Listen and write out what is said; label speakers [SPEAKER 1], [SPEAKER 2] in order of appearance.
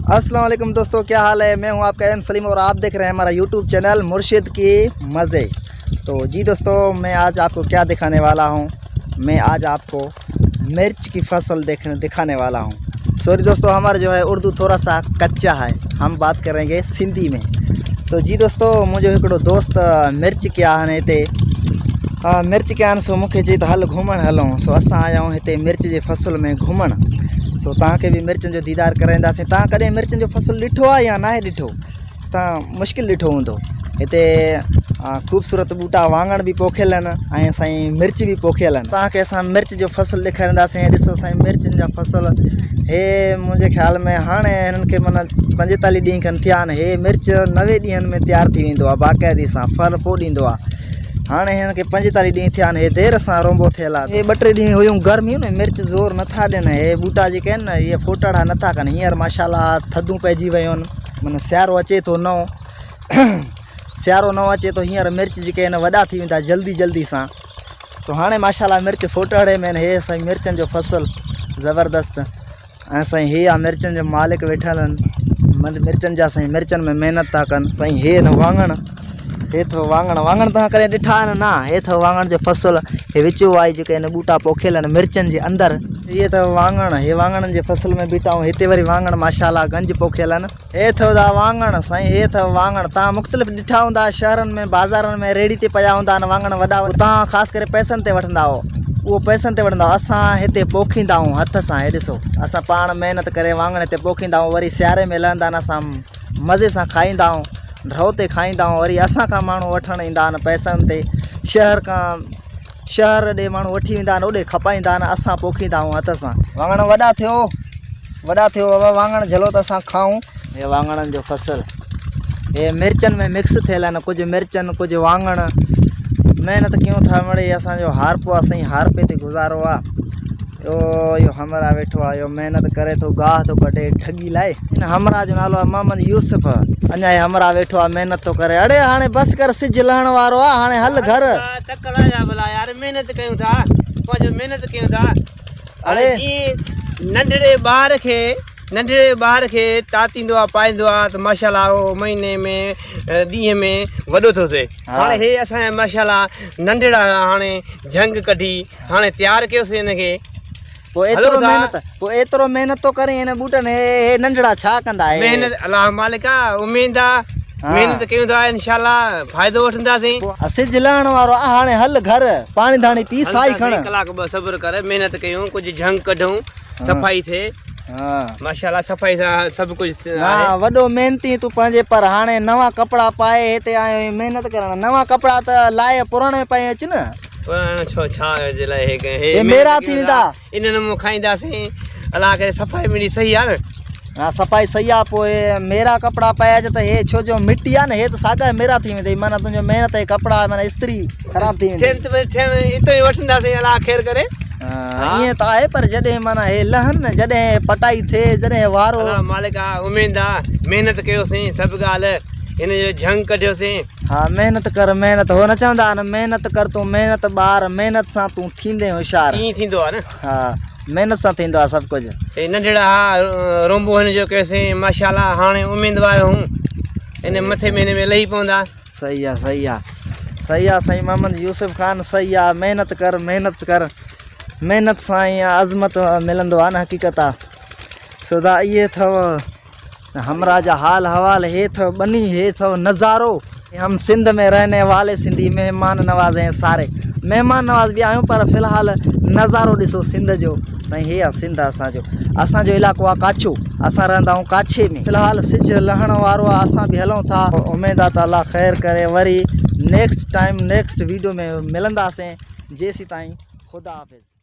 [SPEAKER 1] अस्सलाम वालेकुम दोस्तों, क्या हाल है। मैं हूं आपका एम सलीम और आप देख रहे हैं हमारा यूट्यूब चैनल मुर्शिद के मज़े। तो जी दोस्तों, मैं आज आपको क्या दिखाने वाला हूं। मैं आज आपको मिर्च की फसल दिखाने वाला हूं। सॉरी दोस्तों, हमारा जो है उर्दू थोड़ा सा कच्चा है, हम बात करेंगे सिंधी में। तो जी दोस्तों, मुझे हिकिड़ो दोस्त मिर्च के आने ते मिर्च के आने सो मूंखे चई त हल घुमण हलूं। सो असां आया आहियूं हिते मिर्च जे फसल में घुमण। सो तव्हांखे बि मिर्चनि जो दीदार कराईंदासीं। तव्हां कॾहिं मिर्चनि जो फसल ॾिठो आहे या नाहे ॾिठो? तव्हां मुश्किल ॾिठो हूंदो। हिते ख़ूबसूरत ॿूटा वाङण बि पोखियल आहिनि ऐं साईं मिर्च बि पोखियल आहिनि। तव्हांखे असां मिर्च जो फसल ॾेखारींदासीं। ॾिसो साईं, मिर्चनि जा फसल हे मुंहिंजे ख़्याल में हाणे हिननि खे माना 45 ॾींहं खनि थिया आहिनि। हे मिर्च 90 ॾींहंनि में तयारु थी वेंदो आहे बाक़ाइदे सां, फल पोइ ॾींदो आहे। हाणे हिन खे 45 ॾींहं थिया आहिनि। हे देरि सां रोंबो थियल आहे। हे 2-3 ॾींहं हुयूं गर्मियूं न, मिर्च ज़ोर नथा ॾियनि। हे ॿूटा जेके आहिनि न, इहे फोटड़ा नथा कनि। हींअर माशाल्लाह थधूं पइजी वियूं आहिनि, माना सियारो अचे थो नओं सियारो नओं अचे थो। हींअर मिर्च जेके आहिनि वॾा थी वेंदा जल्दी सां। तो हाणे माशाल्लाह मिर्च फोटड़े में आहिनि। हे साईं मिर्चनि जो फसल ज़बरदस्त। ऐं साईं हे आहे मिर्चनि जो मालिक वेठल आहिनि मिर्चनि जा। साईं मिर्चनि में महिनत था कनि। साईं हे न वाङण, हे अथव वाङण तव्हां कॾहिं ॾिठा आहिनि न? हे अथव वाङण जो फसल। हे विचो आहे जेके आहिनि ॿूटा पोखियल आहिनि मिर्चनि जे अंदरि। इहे अथव वाङण। हे वाङणनि जे फसल में बीठा आहियूं। हिते वरी वाङण माशाल्लाह गंज पोखियल आहिनि। हे अथव दा वाङण साईं, हे अथव वाङण। तव्हां मुख़्तलिफ़ ॾिठा हूंदा शहरनि में, बाज़ारनि में रेड़ी ते पिया हूंदा आहिनि वाङण वॾा। तव्हां ख़ासि करे पैसनि ते वठंदा हो, उहो पैसनि ते वठंदा। असां हिते पोखींदा आहियूं हथ सां। हे ॾिसो, असां पाण महिनत करे वाङण हिते पोखींदा आहियूं। वरी सियारे में लहंदा आहिनि, असां मज़े सां खाईंदा आहियूं, ढो ते खाईंदा आहियूं। वरी असां खां माण्हू वठणु ईंदा आहिनि पैसनि ते। शहर ॾे माण्हू वठी वेंदा आहिनि, ओॾे खपाईंदा आहिनि। असां पोखींदा आहियूं हथ सां। वाङण वॾा थियो बाबा, वाङण झलो त असां खाऊं। हे वाङणनि जो फसल, हे मिर्चनि में मिक्स थियल आहिनि। कुझु मिर्चनि, कुझु वाङण। महिनत कयूं था मिड़े। असांजो हारपो आहे साईं, हारपे ते गुज़ारो आहे। इहो हमरा वेठो आहे, इहो महिनत करे थो, गाह थो कढे ठगी लाइ। हिन हमरा जो नालो आहे मोहम्मद यूसुफ। अञा हे हमरा वेठो आहे, महिनत थो करे। अड़े हाणे बसि कर, सिज लहण वारो आहे, हाणे हल घर।
[SPEAKER 2] यार महिनत कयूं था, महिनत कयूं था।
[SPEAKER 1] अड़े
[SPEAKER 2] नंढड़े ॿार खे तातींदो आहे, पाईंदो आहे, त माशाल्लाह उहो महीने में ॾींहं में वॾो थो थिए। हाणे हे असांजा माशाल्लाह नंढड़ा हाणे झंग कढी हाणे तयारु कयोसीं हिनखे।
[SPEAKER 1] पोइ एतिरो महिनत थो करे हिन ॿूटनि। हे नंढड़ा छा कंदा?
[SPEAKER 2] महिनत अलाह मालिक आहे, उमेद आहे। महिनत कयूं था, इंशाल्लाह फ़ाइदो वठंदासीं।
[SPEAKER 1] सिज लहण वारो आहे, हाणे हल घर, पाणी धाणी पी, साई खण।
[SPEAKER 2] कलाक ॿ सब्र करे, महिनत कयूं, कुझु झंग कढूं, सफ़ाई थिए। माशाल्लाह सफ़ाई सां सभु कुझु।
[SPEAKER 1] वॾो महिनती तूं पंहिंजे पर। हाणे नवां कपिड़ा पाए हिते आयो महिनत करण। नवां कपिड़ा त लाहे पुराणे पाए अच न।
[SPEAKER 2] छो छा जे लाइ
[SPEAKER 1] हे मेरा थी वेंदा।
[SPEAKER 2] इन नमूने खाईंदासीं। अलाह करे सफ़ाई मिली सही आहे न।
[SPEAKER 1] हाँ, सफ़ाई सही आहे। पोइ मेरा कपिड़ा पाए अच त हे छो जो मिटी आहे न, हे त साॻा मेरा थी वेंदई। माना तुंहिंजो महिनत जे कपिड़ा माना इस्त्री ख़राबु थी वेंदी।
[SPEAKER 2] हितो ई वठंदासीं अलाह ख़ैर करे।
[SPEAKER 1] ईअं त आहे, पर जॾहिं माना हे लहनि न, जॾहिं पटाई थिए, जॾहिं वारो
[SPEAKER 2] मालिक आहे, उमेद आहे। महिनत कयोसीं, सभु ॻाल्हि हिन जो झंग कढियोसीं।
[SPEAKER 1] हा, महिनत कर, महिनत। हो न चवंदा आहिनि, महिनत कर तूं महिनत ॿार, महिनत सां तूं थींदे होशियारु।
[SPEAKER 2] ईअं थींदो आहे न।
[SPEAKER 1] हा, महिनत सां थींदो आहे सभु कुझु।
[SPEAKER 2] हे नंढड़ा रोंबो हिन जो कयोसीं माशाल्लाह। हाणे उमेदवार हूं, हिन मथे महीने में लही पवंदा।
[SPEAKER 1] सही आहे साईं मोहम्मद यूसुफ ख़ान। सही आहे, महिनत कर, महिनत सां ई अज़मत मिलंदो आहे न, हक़ीक़त आहे। सुधा इहे अथव हमरा जा हाल हवाल। हे अथव बनी, हे अथव नज़ारो। हम सिंध में रहने वाले सिंधी मेहमान नवाज़ हैं सारे। मेहमान नवाज़ बि आहियूं, पर फ़िलहाल नज़ारो ॾिसो सिंध जो। ऐं हे आहे सिंध असांजो इलाइक़ो आहे काछो। असां रहंदा आहियूं काछे में। फ़िलहाल सिज लहण वारो आहे, असां बि हलूं था। उमेद आहे त अल्लाह ख़ैर करे। वरी नेक्स्ट वीडियो में मिलंदासीं। जेसीं ताईं ख़ुदा हाफ़िज़।